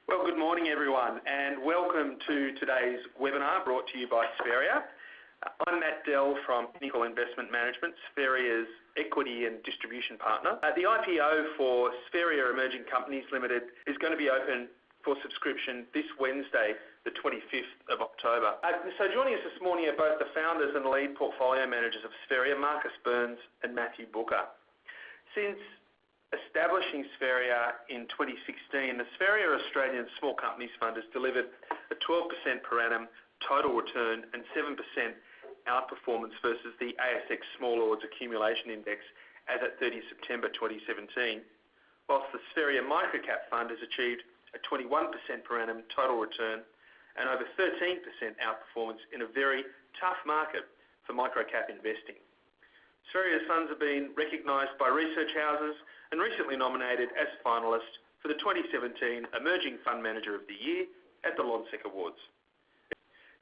Well, good morning, everyone, and welcome to today's webinar brought to you by Spheria. I'm Matt Dell from Pinnacle Investment Management, Spheria's equity and distribution partner. The IPO for Spheria Emerging Companies Limited is going to be open for subscription this Wednesday, the 25th of October. So joining us this morning are both the founders and lead portfolio managers of Spheria, Marcus Burns and Matthew Booker. Since establishing Spheria in 2016, the Spheria Australian Small Companies Fund has delivered a 12% per annum total return and 7% outperformance versus the ASX Small Ords Accumulation Index as at 30 September 2017, whilst the Spheria Microcap Fund has achieved a 21% per annum total return and over 13% outperformance in a very tough market for microcap investing. Spheria's funds have been recognised by research houses and recently nominated as finalist for the 2017 Emerging Fund Manager of the Year at the Lonsec Awards.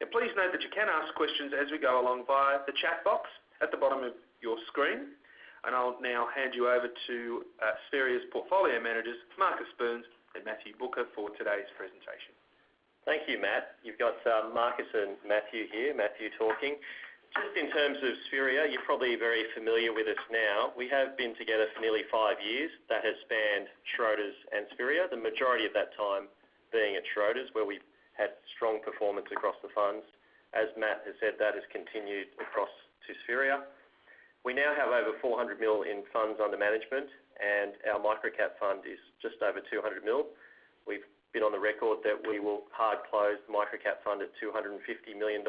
Now, please note that you can ask questions as we go along via the chat box at the bottom of your screen, and I'll now hand you over to Spheria's portfolio managers, Marcus Burns and Matthew Booker, for today's presentation. Thank you, Matt. You've got Marcus and Matthew here, Matthew talking. Just in terms of Spheria, you're probably very familiar with us now. We have been together for nearly 5 years. That has spanned Schroders and Spheria, the majority of that time being at Schroders, where we've had strong performance across the funds. As Matt has said, that has continued across to Spheria. We now have over 400 mil in funds under management, and our microcap fund is just over 200 mil. We've been on the record that we will hard close the microcap fund at $250 million.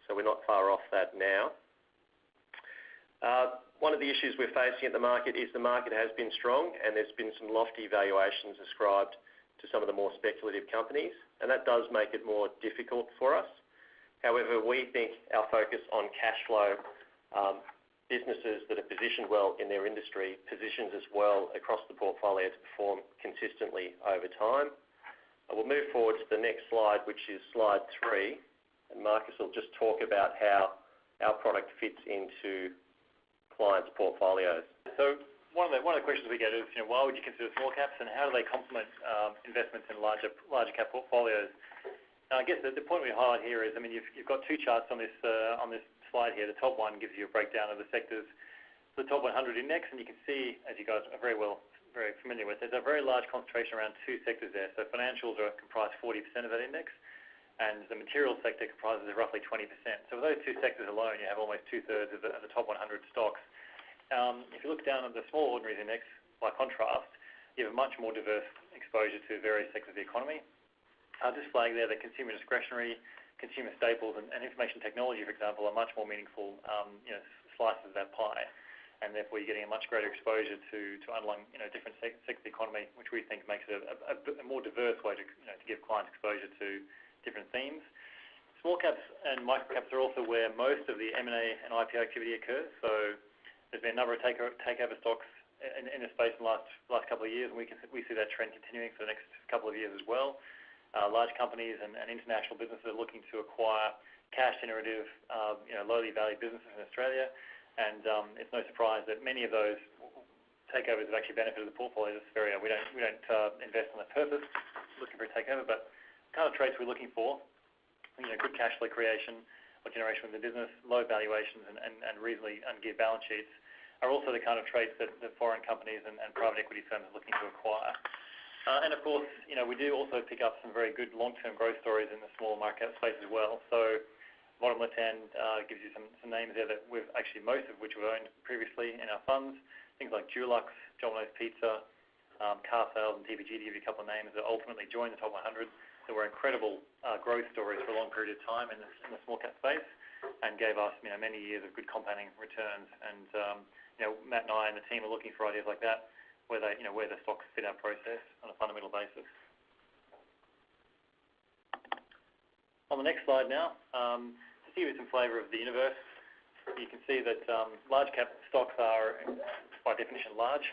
So we're not far off that now. One of the issues we're facing at the market is the market has been strong and there's been some lofty valuations ascribed to some of the more speculative companies, and that does make it more difficult for us. However, we think our focus on cash flow businesses that are positioned well in their industry positions us well across the portfolio to perform consistently over time. We'll move forward to the next slide, which is slide 3. And Marcus will just talk about how our product fits into clients' portfolios. So one of the questions we get is, why would you consider small caps, and how do they complement investments in larger cap portfolios? Now, I guess the point we highlight here is, you've got two charts on this slide here. The top one gives you a breakdown of the sectors, the top 100 index, and you can see, as you guys are very familiar with, there's a very large concentration around two sectors there. So financials comprise 40% of that index, and the materials sector comprises roughly 20%. So with those two sectors alone, you have almost 2/3 of the top 100 stocks. If you look down at the small ordinaries index, by contrast, you have a much more diverse exposure to various sectors of the economy. I'll just flag there that consumer discretionary, consumer staples, and information technology, for example, are much more meaningful slices of that pie, and therefore you're getting a much greater exposure to underlying different sectors of the economy, which we think makes it a more diverse way to give clients exposure to different themes. Small caps and microcaps are also where most of the M&A and IPO activity occurs. So there's been a number of takeover stocks in the space in the last couple of years, and we see that trend continuing for the next couple of years as well. Large companies and international businesses are looking to acquire cash generative, lowly valued businesses in Australia, and it's no surprise that many of those takeovers have actually benefited the portfolio of Spheria. We don't invest on a purpose looking for a takeover, but kind of traits we're looking for, good cash flow creation or generation of the business, low valuations and reasonably ungeared balance sheets are also the kind of traits that foreign companies and private equity firms are looking to acquire. And of course, we do also pick up some very good long-term growth stories in the small market space as well. So bottom left hand gives you some names there that we've actually, most of which we've owned previously in our funds, things like Dulux, Domino's Pizza, Car Sales and TVG, to give you a couple of names that ultimately joined the top 100. There were incredible growth stories for a long period of time in the small cap space, and gave us many years of good compounding returns. And Matt and I and the team are looking for ideas like that, where the stocks fit our process on a fundamental basis. On the next slide now, to give you some flavour of the universe, you can see that large cap stocks are by definition large.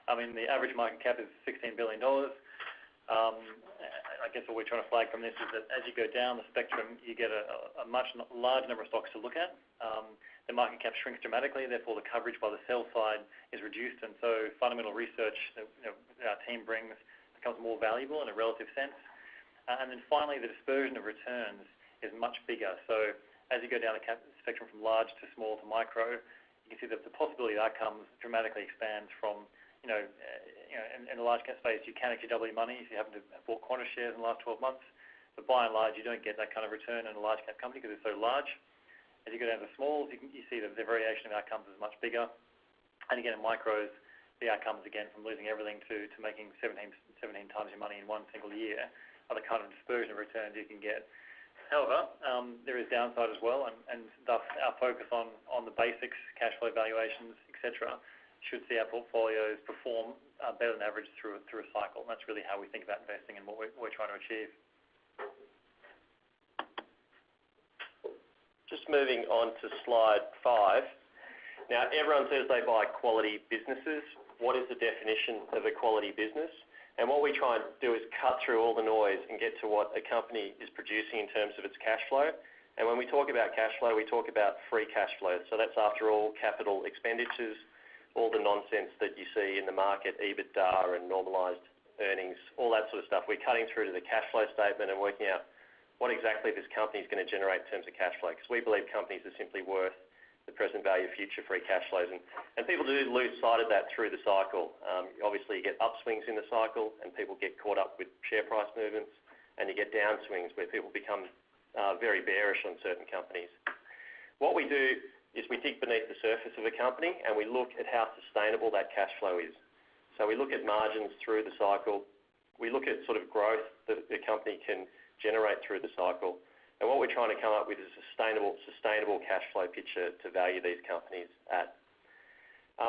The average market cap is $16 billion. I guess what we're trying to flag from this is that as you go down the spectrum, you get a much large number of stocks to look at. The market cap shrinks dramatically, therefore the coverage by the sell side is reduced, and so fundamental research that our team brings, the becomes more valuable in a relative sense. And then finally, the dispersion of returns is much bigger. So as you go down the spectrum from large to small to micro, you can see that the possibility of outcomes dramatically expands from, in the large cap space, you can actually double your money if you happen to have bought Qantas shares in the last 12 months. But by and large, you don't get that kind of return in a large cap company because it's so large. As you go down to smalls, you see that the variation of outcomes is much bigger. And again, in micros, the outcomes, again, from losing everything to making 17 times your money in one single year, are the kind of dispersion of returns you can get. However, there is downside as well, and thus our focus on the basics, cash flow valuations, etc., should see our portfolios perform better than average through a cycle. And that's really how we think about investing and what we're trying to achieve. Just moving on to slide 5. Now, everyone says they buy quality businesses. What is the definition of a quality business? And what we try and do is cut through all the noise and get to what a company is producing in terms of its cash flow. And when we talk about cash flow, we talk about free cash flow. So that's after all capital expenditures, all the nonsense that you see in the market, EBITDA and normalised earnings, all that sort of stuff. We're cutting through to the cash flow statement and working out what exactly this company is going to generate in terms of cash flow, because we believe companies are simply worth the present value of future free cash flows. And people do lose sight of that through the cycle. Obviously, you get upswings in the cycle and people get caught up with share price movements, and you get downswings where people become very bearish on certain companies. What we do is we dig beneath the surface of a company and we look at how sustainable that cash flow is. So we look at margins through the cycle. We look at sort of growth that the company can generate through the cycle. And what we're trying to come up with is a sustainable cash flow picture to value these companies at.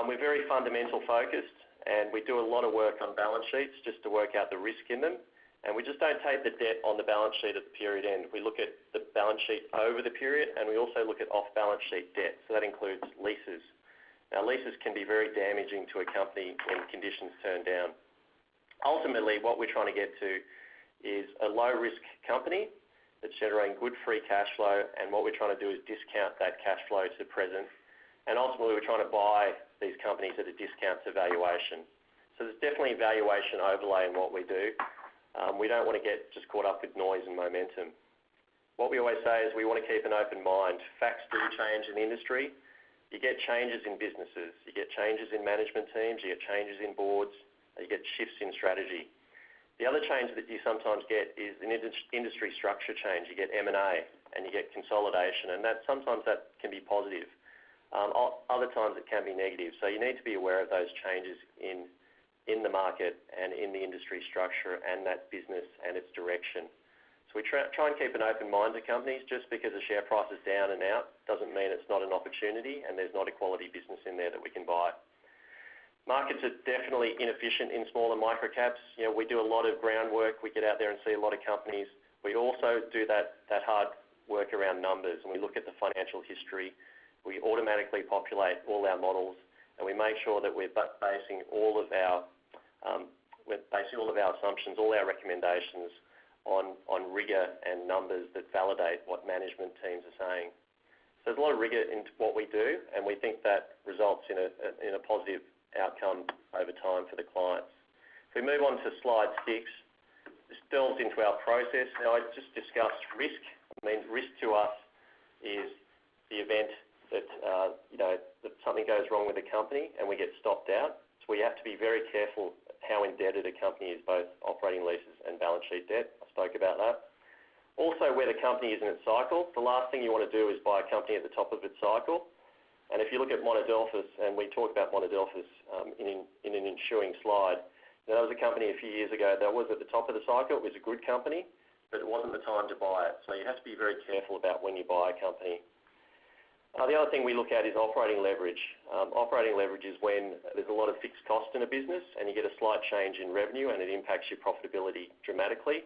We're very fundamental focused, and we do a lot of work on balance sheets just to work out the risk in them. And we just don't take the debt on the balance sheet at the period end. We look at the balance sheet over the period, and we also look at off-balance sheet debt. So that includes leases. Now, leases can be very damaging to a company when conditions turn down. Ultimately, what we're trying to get to is a low-risk company that's generating good free cash flow, and what we're trying to do is discount that cash flow to present. And ultimately, we're trying to buy these companies at a discount to valuation. So there's definitely a valuation overlay in what we do. We don't want to get just caught up with noise and momentum. What we always say is we want to keep an open mind. Facts do change in the industry. You get changes in businesses. You get changes in management teams. You get changes in boards. You get shifts in strategy. The other change that you sometimes get is an industry structure change. You get M&A and you get consolidation, and sometimes that can be positive. Other times it can be negative. So you need to be aware of those changes in the market and in the industry structure and that business and its direction. So we try and keep an open mind to companies. Just because a share price is down and out doesn't mean it's not an opportunity and there's not a quality business in there that we can buy. Markets are definitely inefficient in small and micro caps. We do a lot of groundwork. We get out there and see a lot of companies. We also do that hard work around numbers, and we look at the financial history. We automatically populate all our models, and we make sure that we're basing all of our assumptions, all our recommendations on rigor and numbers that validate what management teams are saying. So there's a lot of rigor into what we do, and we think that results in a positive outcome over time for the clients. If we move on to slide 6, this delves into our process. Now, I just discussed risk. Risk to us is the event that something goes wrong with a company and we get stopped out. So we have to be very careful how indebted a company is, both operating leases and balance sheet debt. I spoke about that. Also, where the company is in its cycle. The last thing you want to do is buy a company at the top of its cycle. And if you look at Monadelphous, and we talked about Monadelphous in an ensuing slide, that was a company a few years ago that was at the top of the cycle. It was a good company, but it wasn't the time to buy it. So you have to be very careful about when you buy a company. The other thing we look at is operating leverage. Operating leverage is when there's a lot of fixed cost in a business and you get a slight change in revenue and it impacts your profitability dramatically.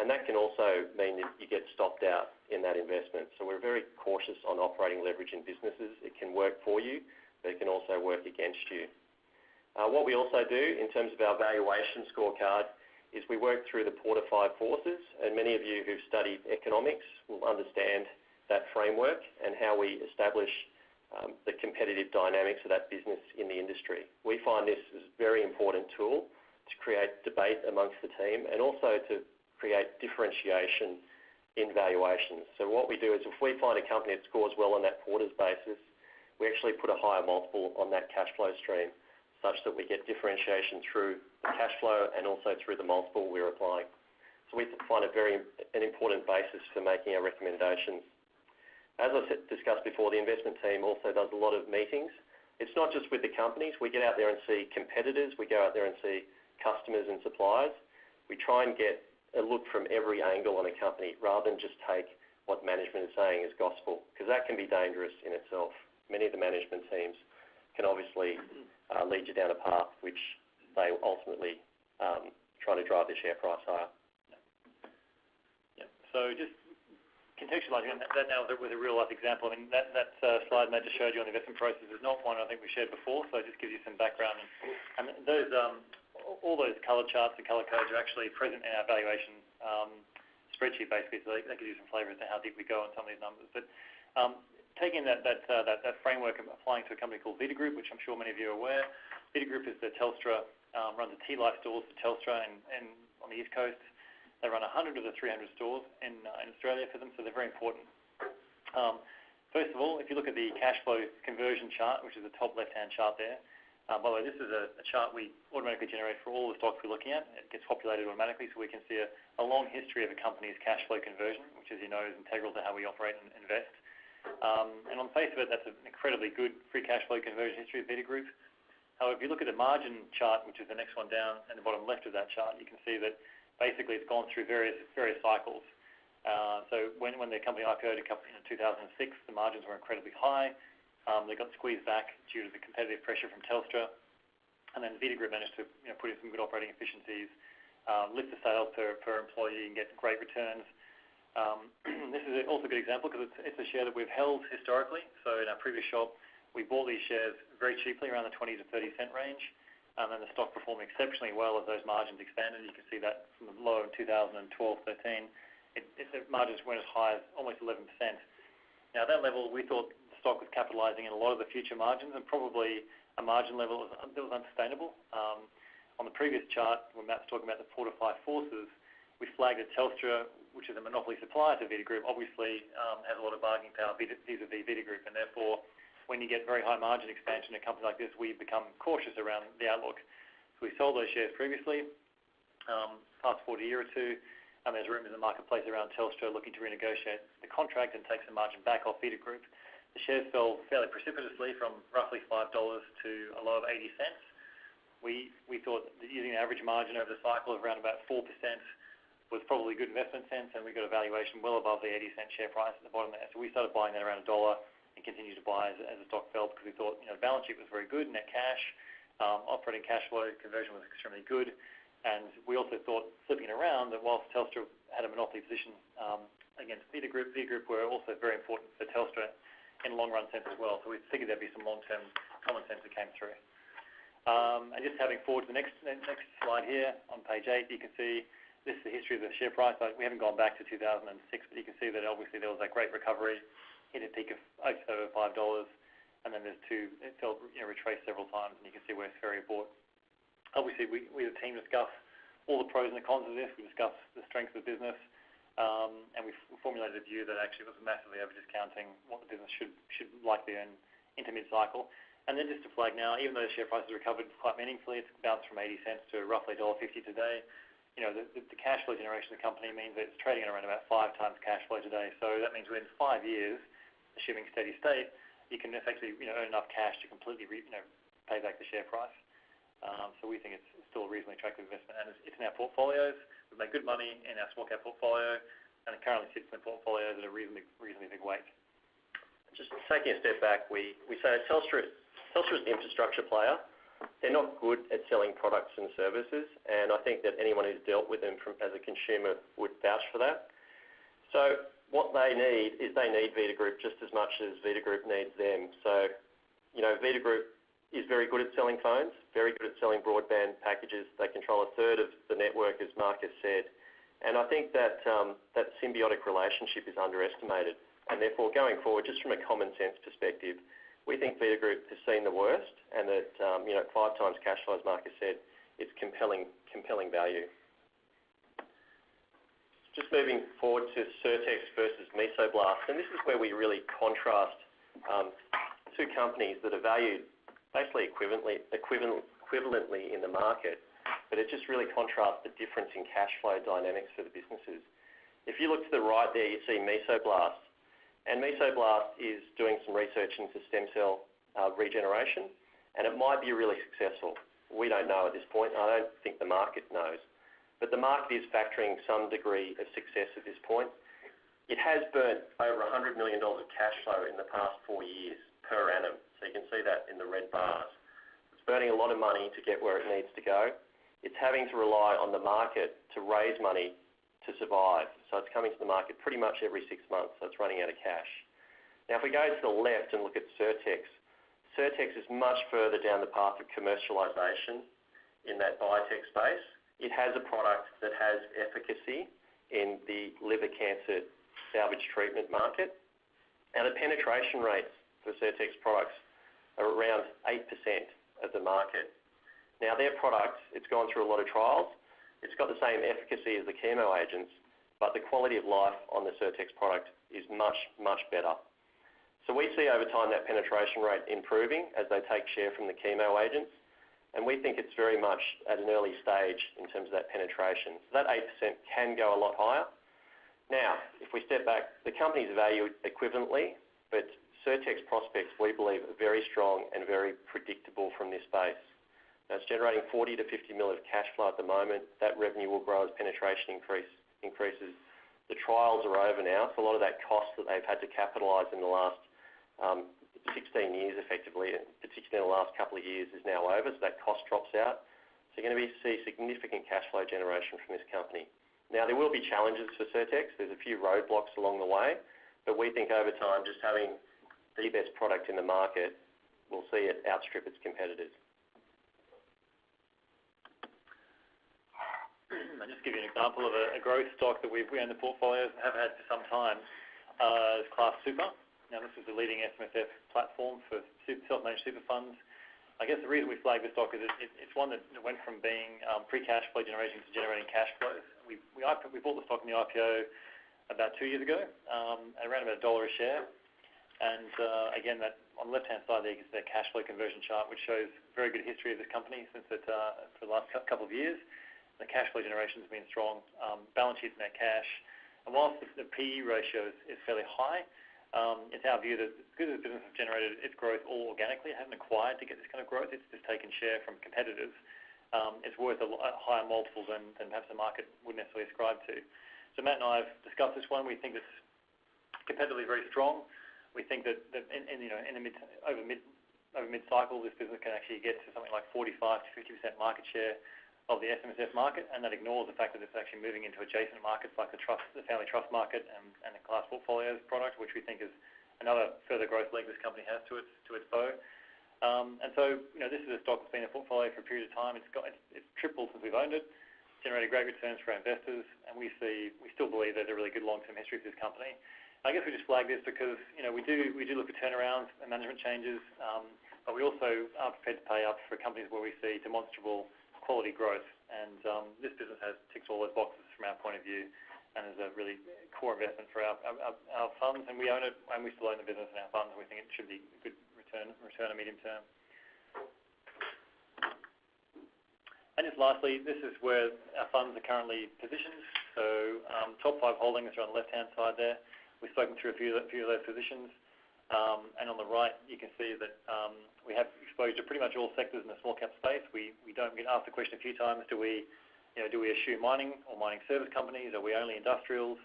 And that can also mean that you get stopped out in that investment. So we're very cautious on operating leverage in businesses. It can work for you, but it can also work against you. What we also do in terms of our valuation scorecard is we work through the Porter 5 forces, and many of you who've studied economics will understand that framework and how we establish the competitive dynamics of that business in the industry. We find this is a very important tool to create debate amongst the team, and also to create differentiation in valuations. So what we do is if we find a company that scores well on that Porter's basis, we actually put a higher multiple on that cash flow stream such that we get differentiation through the cash flow and also through the multiple we're applying. So we find it an important basis for making our recommendations. As I discussed before, the investment team also does a lot of meetings. It's not just with the companies. We get out there and see competitors. We go out there and see customers and suppliers. We try and get a look from every angle on a company rather than just take what management is saying as gospel, because that can be dangerous in itself. Many of the management teams can obviously lead you down a path which they ultimately try to drive the share price higher. Yeah. So just contextualising that now with a real life example. I mean, that slide Matt just showed you on the investment process is not one I think we shared before, so it just gives you some background. And those all those colour charts and colour codes are actually present in our valuation spreadsheet, basically, so they give you some flavour as to how deep we go on some of these numbers. But taking that framework and applying to a company called Vita Group, which I'm sure many of you are aware. Vita Group is the Telstra, runs the T-Life stores for Telstra and on the East Coast. They run 100 of the 300 stores in Australia for them, so they're very important. First of all, if you look at the cash flow conversion chart, which is the top left-hand chart there, by the way, this is a chart we automatically generate for all the stocks we're looking at. It gets populated automatically, so we can see a long history of a company's cash flow conversion, which, as you know, is integral to how we operate and invest. And on the face of it, that's an incredibly good free cash flow conversion history of Vita Group. However, if you look at the margin chart, which is the next one down in the bottom left of that chart, you can see that basically it's gone through various cycles. So when the company IPO'd in 2006, the margins were incredibly high. They got squeezed back due to the competitive pressure from Telstra, and then Vita Group managed to put in some good operating efficiencies, lift the sales per employee, and get great returns. This is also a good example because it's a share that we've held historically. So in our previous shop, we bought these shares very cheaply, around the 20 to 30 cent range, and the stock performed exceptionally well as those margins expanded. You can see that from the low in 2012-13, the margins went as high as almost 11%. Now, at that level, we thought the stock was capitalising in a lot of the future margins and probably a margin level that was unsustainable. On the previous chart, when Matt was talking about the 4 to 5 forces, we flagged that Telstra, which is a monopoly supplier to Vita Group, obviously has a lot of bargaining power vis-a-vis Vita Group, and therefore, when you get very high margin expansion in a company like this, we become cautious around the outlook. So we sold those shares previously. Fast forward a year or two, and there's rumours in the marketplace around Telstra looking to renegotiate the contract and take some margin back off Vita Group. The shares fell fairly precipitously from roughly $5 to a low of 80 cents. We thought that using an average margin over the cycle of around about 4% was probably good investment sense, and we got a valuation well above the 80-cent share price at the bottom there. So we started buying that around $1 and continued to buy as the stock fell because we thought the balance sheet was very good, net cash, operating cash flow conversion was extremely good, and we also thought, flipping it around, that whilst Telstra had a monopoly position against Vita Group were also very important for Telstra in a long-run sense as well. So we figured there'd be some long-term common sense that came through. And just having forward to the next slide here on page 8, you can see this is the history of the share price. We haven't gone back to 2006, but you can see that obviously there was that great recovery, hit a peak of over $5, and then it fell, retraced several times, and you can see where Spheria bought. Obviously, we as a team discuss all the pros and the cons of this. We discuss the strengths of the business, and we formulated a view that actually was massively over-discounting what the business should likely earn into mid-cycle. And then just to flag now, even though the share price has recovered quite meaningfully, it's bounced from 80 cents to roughly $1.50 today. The cash flow generation of the company means that it's trading at around about 5 times cash flow today. So that means within 5 years, assuming steady state, you can effectively earn enough cash to completely pay back the share price. So we think it's still a reasonably attractive investment, and it's in our portfolios. We've made good money in our small cap portfolio, and it currently sits in the portfolios at a reasonably big weight. Just taking a step back, we say Telstra's an infrastructure player. They're not good at selling products and services, and I think that anyone who's dealt with them as a consumer would vouch for that. So what they need Vita Group just as much as Vita Group needs them. So, Vita Group is very good at selling phones, very good at selling broadband packages. They control a third of the network, as Mark has said. And I think that that symbiotic relationship is underestimated. And therefore, going forward, just from a common sense perspective, we think Vita Group has seen the worst, and that 5 times cash flow, as Mark has said, it's compelling compelling value. Just moving forward to Certex versus Mesoblast, and this is where we really contrast two companies that are valued basically equivalently in the market, but it just really contrasts the difference in cash flow dynamics for the businesses. If you look to the right there, you see Mesoblast, and Mesoblast is doing some research into stem cell regeneration, and it might be really successful. We don't know at this point. I don't think the market knows. But the market is factoring some degree of success at this point. It has burnt over $100 million of cash flow in the past 4 years per annum. So you can see that in the red bars. It's burning a lot of money to get where it needs to go. It's having to rely on the market to raise money to survive. So it's coming to the market pretty much every 6 months. So it's running out of cash. Now, if we go to the left and look at Certex, Certex is much further down the path of commercialisation in that biotech space. It has a product that has efficacy in the liver cancer salvage treatment market. Now, the penetration rates for Certex products are around 8% of the market. Now, their product, it's gone through a lot of trials. It's got the same efficacy as the chemo agents, but the quality of life on the Certex product is much, much better. So we see over time that penetration rate improving as they take share from the chemo agents. And we think it's very much at an early stage in terms of that penetration. So that 8% can go a lot higher. Now, if we step back, the companies are valued equivalently, but Certex prospects, we believe, are very strong and very predictable from this base. Now, it's generating 40 to 50 mil of cash flow at the moment. That revenue will grow as penetration increases. The trials are over now, so a lot of that cost that they've had to capitalise in the last 16 years effectively, particularly in the last couple of years, is now over, so that cost drops out. So you're going to see significant cash flow generation from this company. Now, there will be challenges for Certex. There's a few roadblocks along the way, but we think over time, just having the best product in the market, we'll see it outstrip its competitors. I'll just give you an example of a growth stock that we own the portfolios and have had for some time, is Class Super. Now, this is the leading SMSF platform for self-managed super funds. I guess the reason we flag this stock is it's one that went from being pre-cash flow generation to generating cash flows. We bought the stock in the IPO about 2 years ago, at around about $1 a share. And again, that on the left-hand side there, you can see their cash flow conversion chart, which shows very good history of this company since it for the last couple of years. The cash flow generation has been strong, balance sheet net cash. And whilst the PE ratio is fairly high, it's our view that because the business has generated its growth all organically, it hasn't acquired to get this kind of growth, it's just taken share from competitors, it's worth a higher multiple than perhaps the market would necessarily ascribe to. So Matt and I have discussed this one. We think it's competitively very strong. We think that over mid-cycle, this business can actually get to something like 45 to 50% market share of the SMSF market, and that ignores the fact that it's actually moving into adjacent markets like the family trust market and the class portfolios product, which we think is another further growth leg this company has to its bow. And so, this is a stock that's been in a portfolio for a period of time. It's tripled since we've owned it, generated great returns for our investors, and we still believe there's a really good long-term history of this company. I guess we just flag this because we do look at turnarounds and management changes, but we also are prepared to pay up for companies where we see demonstrable quality growth, and this business ticks all those boxes from our point of view, and is a really core investment for our funds, and we own it, and we still own the business in our funds, and we think it should be a good return in medium term. And just lastly, this is where our funds are currently positioned. So top 5 holdings are on the left-hand side there. We've spoken through a few of those positions. And on the right, you can see that we have exposure to pretty much all sectors in the small cap space. We don't get asked the question a few times, do we eschew mining or mining service companies? Are we only industrials?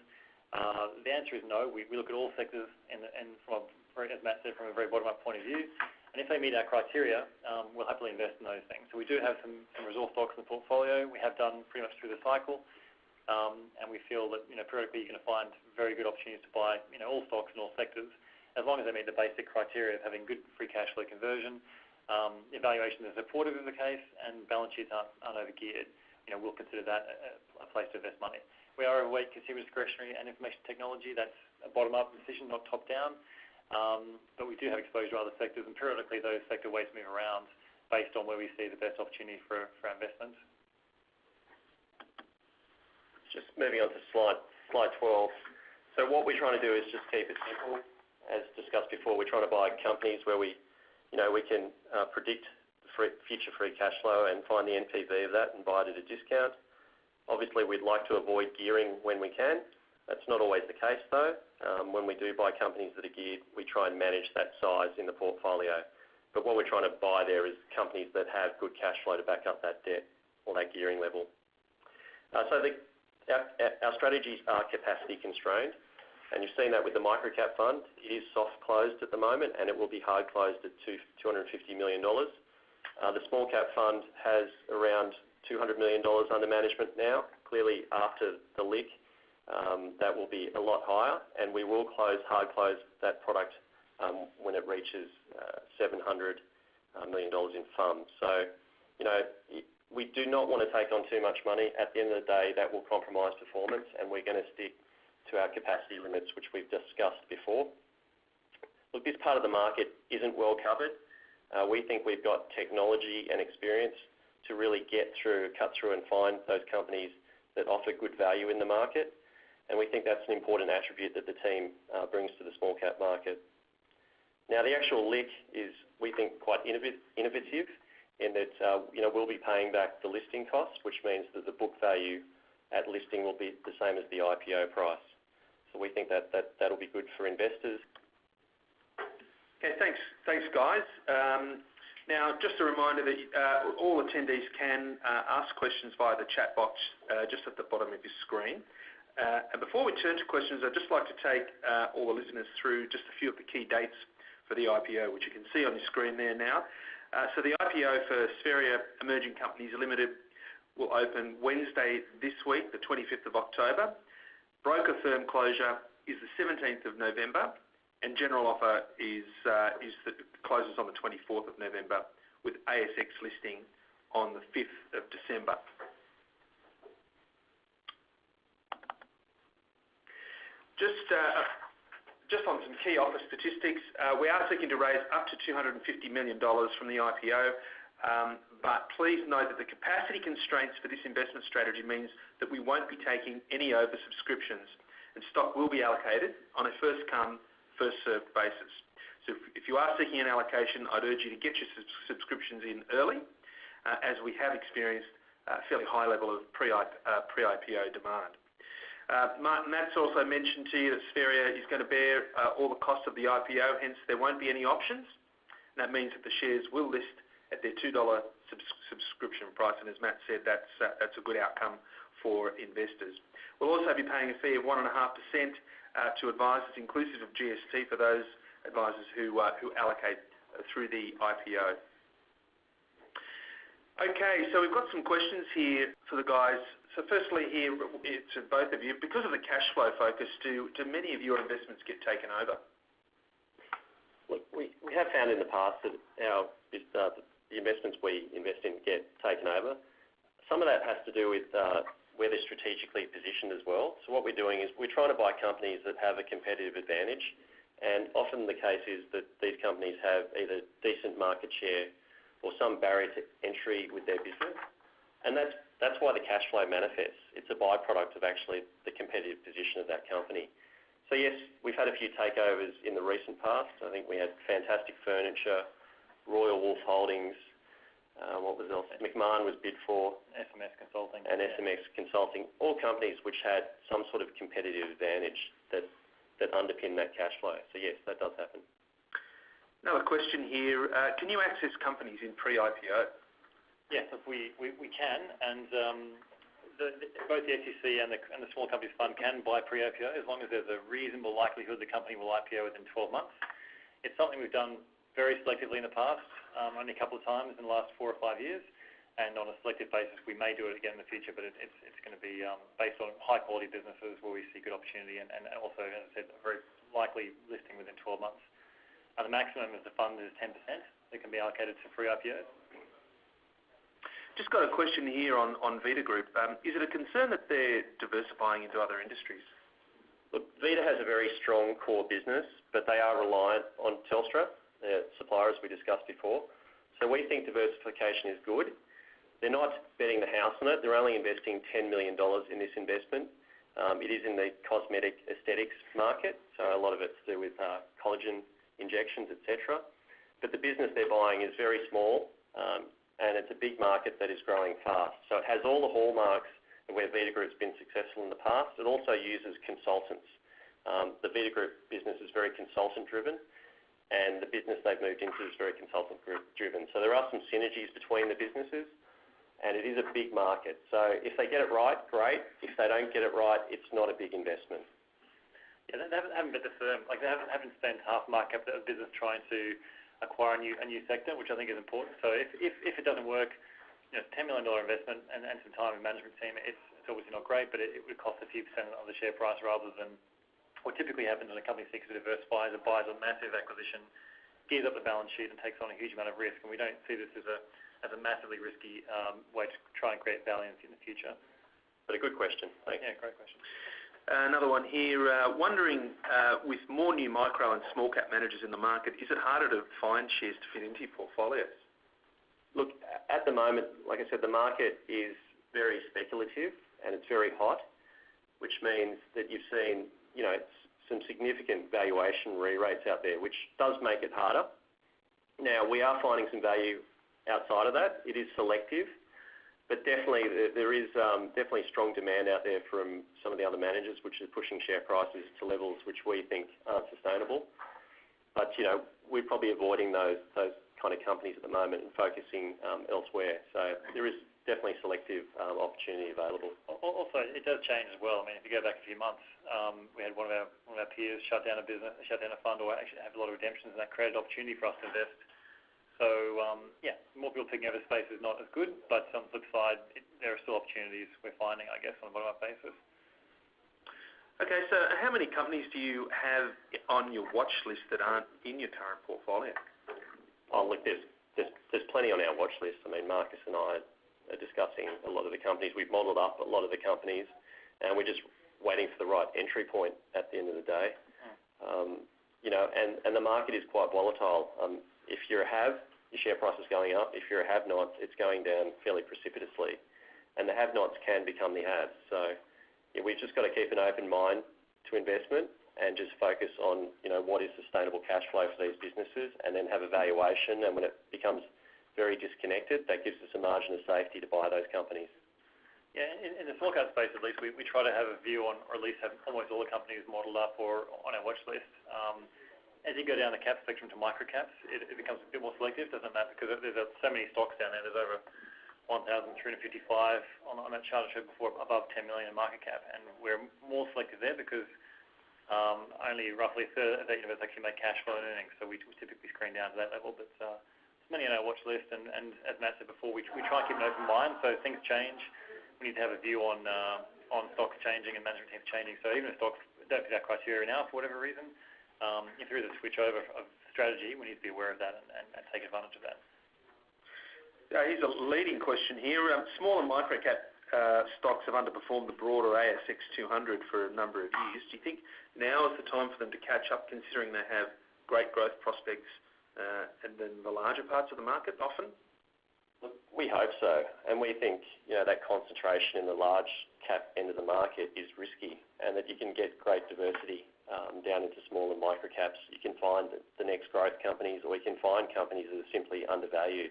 The answer is no. We look at all sectors and from as Matt said, from a very bottom-up point of view. And if they meet our criteria, we'll happily invest in those things. So we do have some resource stocks in the portfolio. We have done pretty much through the cycle. And we feel that periodically you're going to find very good opportunities to buy all stocks in all sectors, as long as they meet the basic criteria of having good free cash flow conversion, evaluation is supportive of the case, and balance sheets aren't overgeared. We'll consider that a place to invest money. We are overweight consumer discretionary and information technology. That's a bottom-up decision, not top-down. But we do have exposure to other sectors, and periodically those sector weights move around based on where we see the best opportunity for our investments. Just moving on to slide 12. So what we're trying to do is just keep it simple. As discussed before, we're trying to buy companies where we can predict future free cash flow and find the NPV of that and buy it at a discount. Obviously, we'd like to avoid gearing when we can. That's not always the case, though. When we do buy companies that are geared, we try and manage that size in the portfolio. But what we're trying to buy there is companies that have good cash flow to back up that debt or that gearing level. Our strategies are capacity constrained, and you've seen that with the microcap fund. It is soft closed at the moment, and it will be hard closed at $250 million. The small cap fund has around $200 million under management now. Clearly, after the LIC, that will be a lot higher, and we will hard close that product when it reaches $700 million in FUM. So, we do not want to take on too much money. At the end of the day, that will compromise performance, and we're going to stick to our capacity limits, which we've discussed before. Look, this part of the market isn't well covered. We think we've got technology and experience to really cut through and find those companies that offer good value in the market. And we think that's an important attribute that the team brings to the small cap market. Now, the actual LIC is, we think, quite innovative in that, we'll be paying back the listing costs, which means that the book value at listing will be the same as the IPO price. So we think that'll be good for investors. Okay, thanks guys. Now, just a reminder that all attendees can ask questions via the chat box just at the bottom of your screen. And before we turn to questions, I'd just like to take all the listeners through just a few of the key dates for the IPO, which you can see on your screen there now. So the IPO for Spheria Emerging Companies Limited will open Wednesday this week, the 25th of October. Broker firm closure is the 17th of November, and general offer closes on the 24th of November, with ASX listing on the 5th of December. Just on some key offer statistics, we are seeking to raise up to $250 million from the IPO, but please note that the capacity constraints for this investment strategy means that we won't be taking any oversubscriptions, and stock will be allocated on a first-come, first-served basis. So if you are seeking an allocation, I'd urge you to get your subscriptions in early, as we have experienced a fairly high level of pre-IPO demand. Matt's also mentioned to you that Spheria is going to bear all the costs of the IPO, hence there won't be any options. And that means that the shares will list at their $2 subscription price, and as Matt said, that's a good outcome for investors. We'll also be paying a fee of 1.5% to advisors, inclusive of GST, for those advisors who allocate through the IPO. Okay, so we've got some questions here for the guys. So firstly here, to both of you, because of the cash flow focus, do many of your investments get taken over? Look, we have found in the past that the investments we invest in get taken over. Some of that has to do with where they're strategically positioned as well. So what we're doing is we're trying to buy companies that have a competitive advantage, and often the case is that these companies have either decent market share or some barrier to entry with their business. And that's why the cash flow manifests. It's a byproduct of actually the competitive position of that company. So yes, we've had a few takeovers in the recent past. I think we had Fantastic Furniture, Royal Wolf Holdings, what was else? McMahon was bid for. SMS Consulting. And SMS Consulting, all companies which had some sort of competitive advantage that underpin that cash flow. So yes, that does happen. Another question here. Can you access companies in pre-IPO? Yes, we can, and both the SEC and the Small Companies Fund can buy pre-IPO as long as there's a reasonable likelihood the company will IPO within 12 months. It's something we've done very selectively in the past, only a couple of times in the last 4 or 5 years, and on a selective basis we may do it again in the future, but it's going to be based on high-quality businesses where we see good opportunity and also, as I said, a very likely listing within 12 months. The maximum of the fund is 10% that can be allocated to pre-IPO. Just got a question here on Vita Group. Is it a concern that they're diversifying into other industries? Look, Vita has a very strong core business, but they are reliant on Telstra, their supplier, as we discussed before. So we think diversification is good. They're not betting the house on it. They're only investing $10 million in this investment. It is in the cosmetic aesthetics market, so a lot of it's to do with collagen injections, etc. But the business they're buying is very small, and it's a big market that is growing fast. So it has all the hallmarks of where Vita Group's been successful in the past. It also uses consultants. The Vita Group business is very consultant-driven, and the business they've moved into is very consultant-driven. So there are some synergies between the businesses, and it is a big market. So if they get it right, great. If they don't get it right, it's not a big investment. Yeah, they haven't bet the firm. Like they haven't spent half market of the business trying to acquire a new sector, which I think is important. So if it doesn't work, $10 million investment and some time in management team, it's obviously not great, but it would cost a few percent of the share price rather than what typically happens when a company seeks to diversify, it buys a massive acquisition, gears up the balance sheet and takes on a huge amount of risk. And we don't see this as a massively risky way to try and create value in the future. But a good question. Thanks. Yeah, great question. Another one here, wondering, with more new micro and small cap managers in the market, is it harder to find shares to fit into your portfolios? Look, at the moment, like I said, the market is very speculative and it's very hot, which means that you've seen, some significant valuation re-rates out there, which does make it harder. Now, we are finding some value outside of that. It is selective, but definitely there is definitely strong demand out there from some of the other managers, which is pushing share prices to levels which we think aren't sustainable. But, we're probably avoiding those kind of companies at the moment and focusing elsewhere. So there is definitely selective opportunity available. Also, it does change as well. I mean, if you go back a few months, we had one of our peers shut down a business, shut down a fund, or actually have a lot of redemptions, and that created opportunity for us to invest. So, more people picking over space is not as good, but on the flip side, there are still opportunities we're finding, I guess, on a bottom-up basis. Okay, so how many companies do you have on your watch list that aren't in your current portfolio? Oh, look, there's plenty on our watch list. I mean, Marcus and I are discussing a lot of the companies. We've modelled up a lot of the companies, and we're just waiting for the right entry point at the end of the day. And the market is quite volatile. If you're a have, your share price is going up. If you're a have-not, it's going down fairly precipitously. And the have-nots can become the haves. So we've just got to keep an open mind to investment and just focus on, what is sustainable cash flow for these businesses, and then have a valuation. And when it becomes very disconnected, that gives us a margin of safety to buy those companies. Yeah, in the small cap space at least, we try to have a view on, or at least have almost all the companies modelled up or on our watch list. As you go down the cap spectrum to micro caps, it becomes a bit more selective, doesn't matter, because there's so many stocks down there. There's over 1,355 on that chart I showed before, above 10 million in market cap, and we're more selective there because only roughly a third of that universe actually make cash flow and earnings, so we typically screen down to that level. But many on our watch list, and as Matt said before, we try and keep an open mind, so things change. We need to have a view on stocks changing and management teams changing. So even if stocks don't fit our criteria now for whatever reason, if there is a switch over of strategy, we need to be aware of that and take advantage of that. Here's a leading question here. Small and micro cap stocks have underperformed the broader ASX 200 for a number of years. Do you think now is the time for them to catch up, considering they have great growth prospects and then the larger parts of the market often? Look, we hope so, and we think that concentration in the large cap end of the market is risky, and that you can get great diversity down into small and micro caps. You can find the next growth companies, or you can find companies that are simply undervalued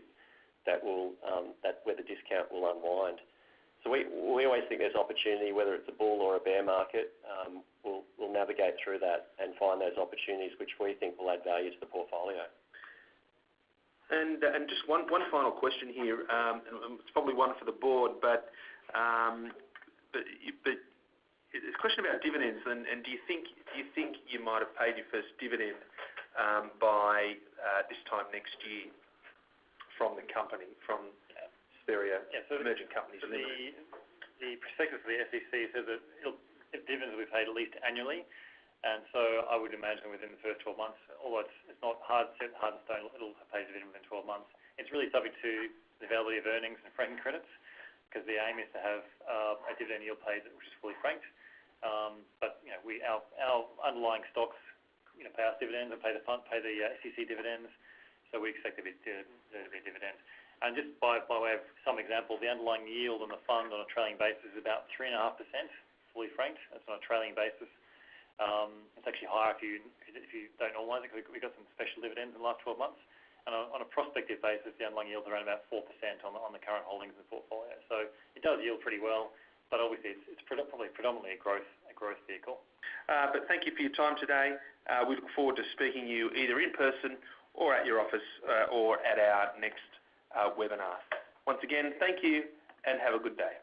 that where the discount will unwind. So we always think there's opportunity, whether it's a bull or a bear market. We'll navigate through that and find those opportunities which we think will add value to the portfolio. And just one final question here. It's probably one for the board, but it's a question about dividends. And do you think you might have paid your first dividend by this time next year from the company, from Spheria Emerging Companies Limited? The prospectus of the SEC says that dividends will be paid at least annually. And so I would imagine within the first 12 months, although it's not hard in stone, it'll pay dividend within 12 months. It's really subject to the availability of earnings and franking credits, because the aim is to have a dividend yield paid which is fully franked. But our underlying stocks pay us dividends and pay the SEC dividends, so we expect there to be a dividend. And just by way of some example, the underlying yield on the fund on a trailing basis is about 3.5%, fully franked. That's on a trailing basis. It's actually higher if you don't normalise it, because we got some special dividends in the last 12 months. And on a prospective basis, the underlying yield is around about 4% on the current holdings in the portfolio. So it does yield pretty well, but obviously it's probably predominantly a growth vehicle. But thank you for your time today. We look forward to speaking to you either in person or at your office or at our next webinar. Once again, thank you and have a good day.